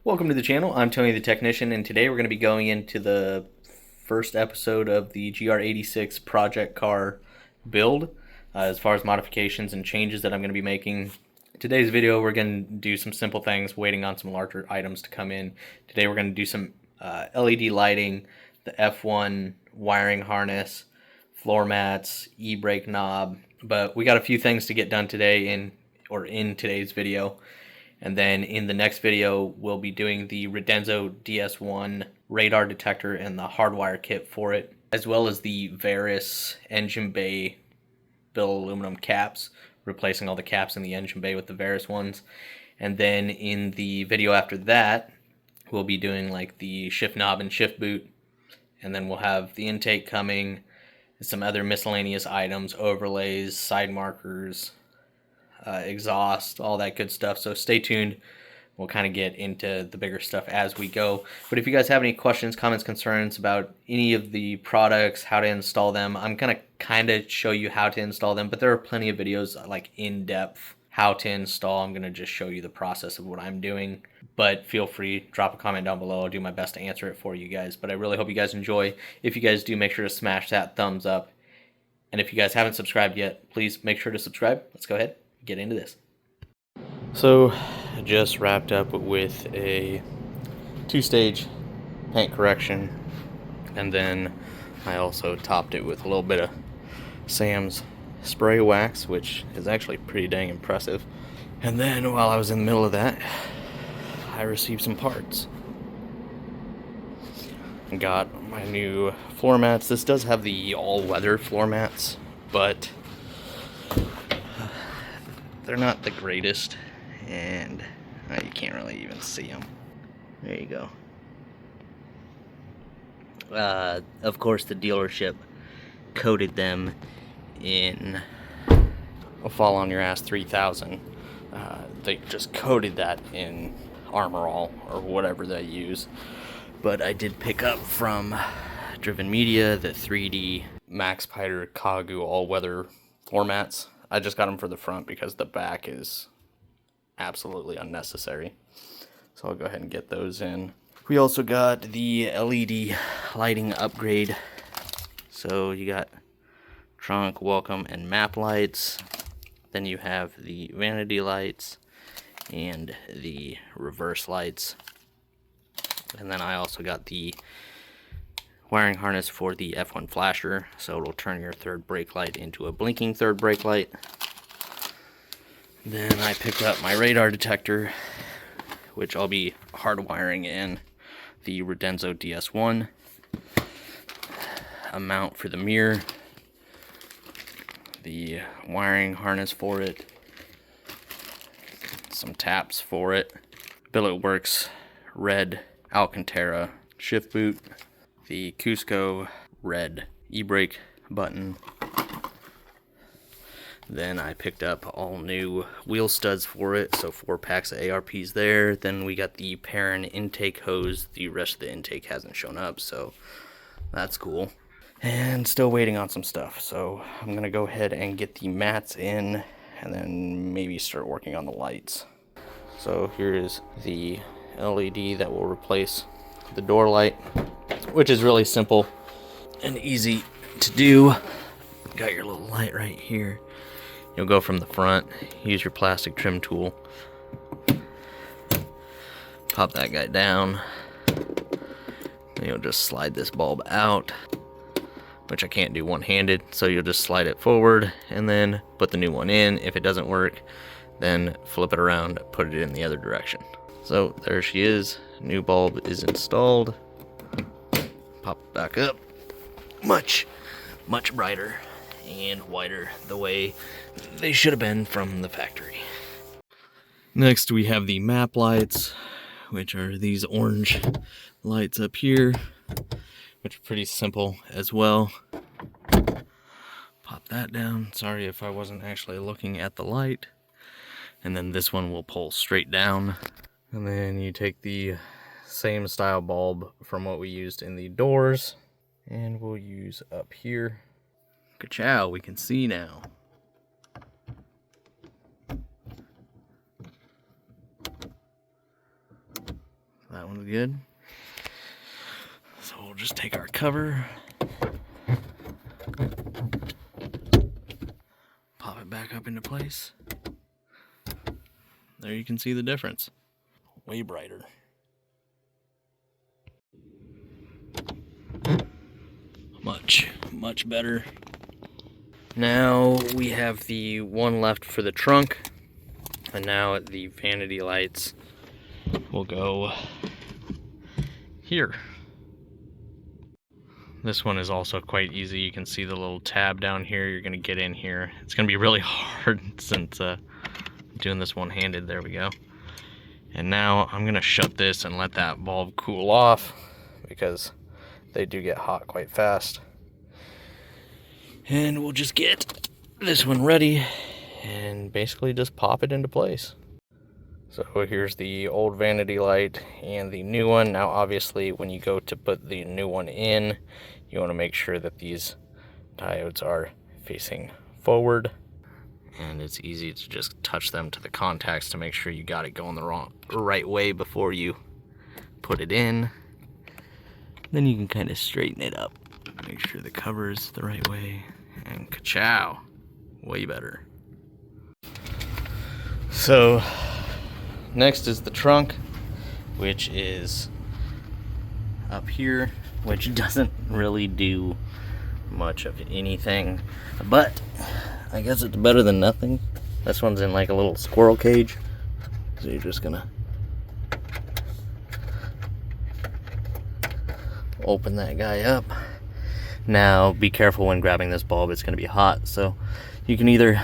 Welcome to the channel. I'm Tony the Technician, and today we're going to be going into the first episode of the GR86 Project Car build as far as modifications and changes that I'm going to be making. Today's video we're going to do some simple things, waiting on some larger items to come in. Today we're going to do some LED lighting, the F1 wiring harness, floor mats, e-brake knob, but we got a few things to get done today in today's video. And then in the next video, we'll be doing the Redenzo DS1 radar detector and the hardwire kit for it, as well as the Veris engine bay billet aluminum caps, replacing all the caps in the engine bay with the Veris ones. And then in the video after that, we'll be doing like the shift knob and shift boot. And then we'll have the intake coming, some other miscellaneous items, overlays, side markers, exhaust, all that good stuff. So stay tuned. We'll kind of get into the bigger stuff as we go. But if you guys have any questions, comments, concerns about any of the products, how to install them, I'm going to kind of show you how to install them, but there are plenty of videos like in depth how to install. I'm going to just show you the process of what I'm doing, but feel free, drop a comment down below. I'll do my best to answer it for you guys, but I really hope you guys enjoy. If you guys do, make sure to smash that thumbs up. And if you guys haven't subscribed yet, please make sure to subscribe. Let's go ahead. Get into this. So I just wrapped up with a 2-stage paint correction, and then I also topped it with a little bit of Sam's spray wax, which is actually pretty dang impressive. And then while I was in the middle of that, I received some parts. Got my new floor mats. This does have the all-weather floor mats, but they're not the greatest, and you can't really even see them. There you go. Of course, the dealership coated them in a Fall on Your Ass 3000. They just coated that in Armor All or whatever they use. But I did pick up from Driven Media the 3D Maxpider Kagu all-weather floor mats. I just got them for the front because the back is absolutely unnecessary. So I'll go ahead and get those in. We also got the LED lighting upgrade. So you got trunk, welcome, and map lights. Then you have the vanity lights and the reverse lights. And then I also got the wiring harness for the F1 flasher, so it'll turn your third brake light into a blinking third brake light. Then I picked up my radar detector, which I'll be hardwiring in the Redenzo DS1. A mount for the mirror, the wiring harness for it, some taps for it, Billet Works red Alcantara shift boot, the Cusco red e-brake button. Then I picked up all new wheel studs for it, so 4 packs of ARPs there. Then we got the Perrin intake hose. The rest of the intake hasn't shown up, so that's cool. And still waiting on some stuff, so I'm gonna go ahead and get the mats in and then maybe start working on the lights. So here is the LED that will replace the door light, which is really simple and easy to do. Got your little light right here. You'll go from the front, use your plastic trim tool, pop that guy down, and you'll just slide this bulb out, which I can't do one-handed, so you'll just slide it forward and then put the new one in. If it doesn't work, then flip it around, put it in the other direction. So there she is, new bulb is installed. Pop it back up, much brighter and whiter, the way they should have been from the factory. Next we have the map lights, which are these orange lights up here, which are pretty simple as well. Pop that down. Sorry if I wasn't actually looking at the light. And then this one will pull straight down. And then you take the same style bulb from what we used in the doors, and we'll use up here. Ka-chow, we can see now. That one's good. So we'll just take our cover, pop it back up into place. There you can see the difference. Way brighter. Much better. Now we have the one left for the trunk, and now the vanity lights will go here. This one is also quite easy. You can see the little tab down here. You're gonna get in here. It's gonna be really hard since doing this one-handed. There we go. And now I'm gonna shut this and let that bulb cool off because they do get hot quite fast. And we'll just get this one ready and basically just pop it into place. So here's the old vanity light and the new one. Now obviously when you go to put the new one in, you want to make sure that these diodes are facing forward. And it's easy to just touch them to the contacts to make sure you got it going the right way before you put it in. Then you can kind of straighten it up. Make sure the cover is the right way. And ka-chow, way better. So next is the trunk, which is up here, which doesn't really do much of anything, but I guess it's better than nothing. This one's in like a little squirrel cage, so you're just gonna open that guy up. Now be careful when grabbing this bulb, it's gonna be hot, so you can either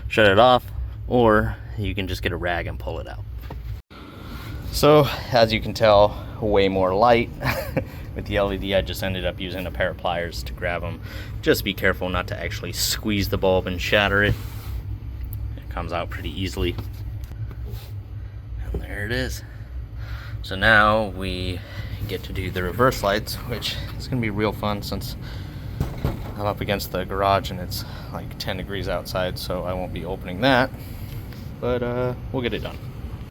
shut it off or you can just get a rag and pull it out. So as you can tell, way more light. With the LED, I just ended up using a pair of pliers to grab them. Just be careful not to actually squeeze the bulb and shatter it. It comes out pretty easily. And there it is. So now we get to do the reverse lights, which is gonna be real fun since I'm up against the garage and it's like 10 degrees outside, so I won't be opening that, but we'll get it done.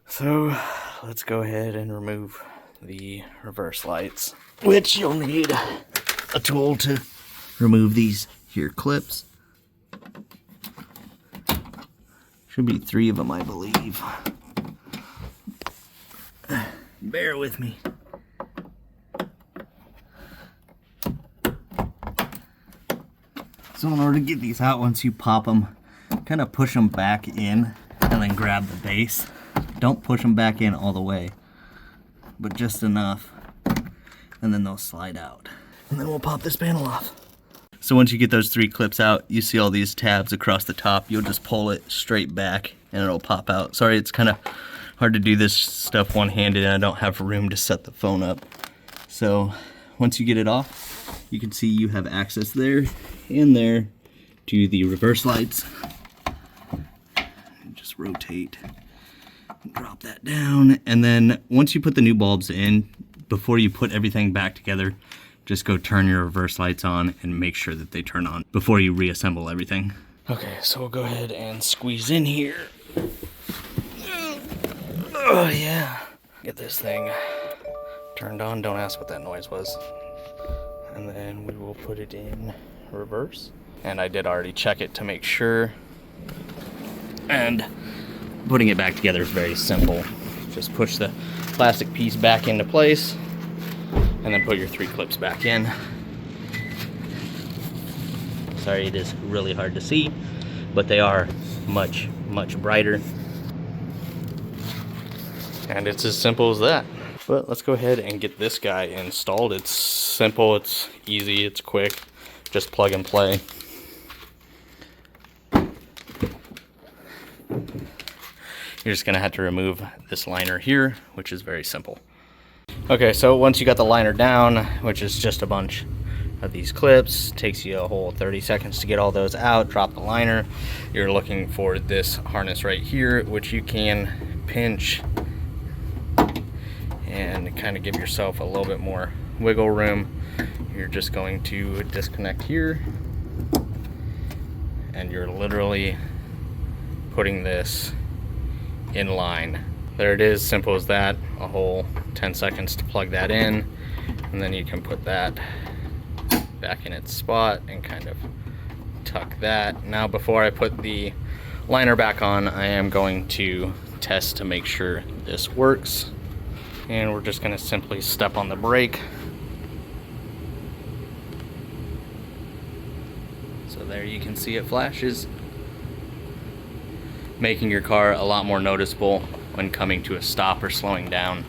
So let's go ahead and remove the reverse lights, which you'll need a tool to remove these here clips. Should be 3 of them, I believe. Bear with me. So in order to get these out, once you pop them, kind of push them back in and then grab the base. Don't push them back in all the way, but just enough, and then they'll slide out. And then we'll pop this panel off. So once you get those 3 clips out, you see all these tabs across the top. You'll just pull it straight back and it'll pop out. Sorry, it's kind of hard to do this stuff one-handed and I don't have room to set the phone up. So once you get it off, you can see you have access there and there to the reverse lights. Just rotate, drop that down, and then once you put the new bulbs in, before you put everything back together, just go turn your reverse lights on and make sure that they turn on before you reassemble everything. Okay, so we'll go ahead and squeeze in here. Oh yeah. Get this thing turned on. Don't ask what that noise was. And then we will put it in reverse. And I did already check it to make sure. And putting it back together is very simple. Just push the plastic piece back into place and then put your 3 clips back in. Sorry, it is really hard to see, but they are much brighter. And it's as simple as that. But let's go ahead and get this guy installed. It's simple, it's easy, it's quick. Just plug and play. You're just gonna have to remove this liner here, which is very simple. Okay, so once you got the liner down, which is just a bunch of these clips, takes you a whole 30 seconds to get all those out, drop the liner. You're looking for this harness right here, which you can pinch and kind of give yourself a little bit more wiggle room. You're just going to disconnect here, and you're literally putting this in line. There it is, simple as that. a whole 10 seconds to plug that in, and then you can put that back in its spot and kind of tuck that. Now before I put the liner back on, I am going to test to make sure this works, and we're just going to simply step on the brake. So there you can see it flashes, making your car a lot more noticeable when coming to a stop or slowing down,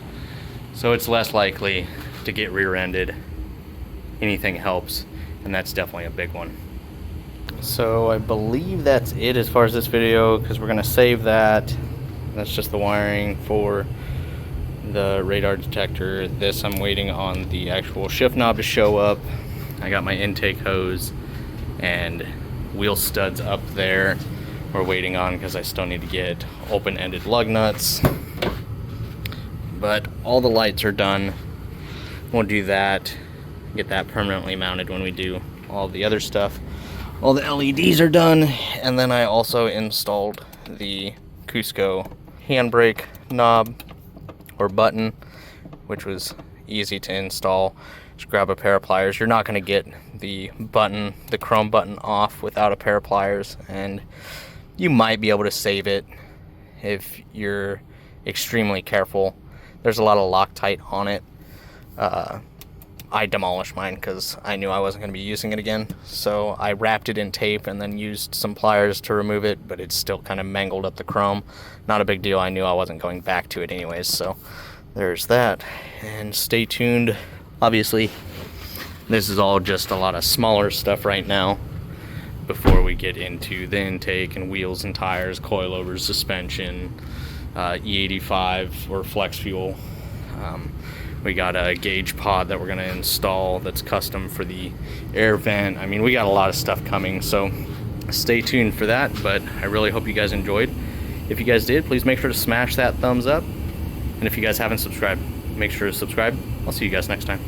so it's less likely to get rear-ended. Anything helps, and that's definitely a big one. So I believe that's it as far as this video, because we're going to save that. That's just the wiring for the radar detector. This, I'm waiting on the actual shift knob to show up. I got my intake hose and wheel studs up there we're waiting on, because I still need to get open-ended lug nuts. But all the lights are done. We'll do that, get that permanently mounted when we do all the other stuff. All the LEDs are done, and then I also installed the Cusco handbrake knob or button, which was easy to install. Just grab a pair of pliers. You're not going to get the button, the chrome button, off without a pair of pliers, and you might be able to save it if you're extremely careful. There's a lot of Loctite on it. I demolished mine because I knew I wasn't going to be using it again, so I wrapped it in tape and then used some pliers to remove it, but it still kind of mangled up the chrome. Not a big deal. I knew I wasn't going back to it anyways, so there's that. And stay tuned. Obviously, this is all just a lot of smaller stuff right now before we get into the intake and wheels and tires, coilovers, suspension, E85 or flex fuel. We got a gauge pod that we're going to install that's custom for the air vent. I mean, we got a lot of stuff coming, so stay tuned for that, but I really hope you guys enjoyed. If you guys did, please make sure to smash that thumbs up, and if you guys haven't subscribed, make sure to subscribe. I'll see you guys next time.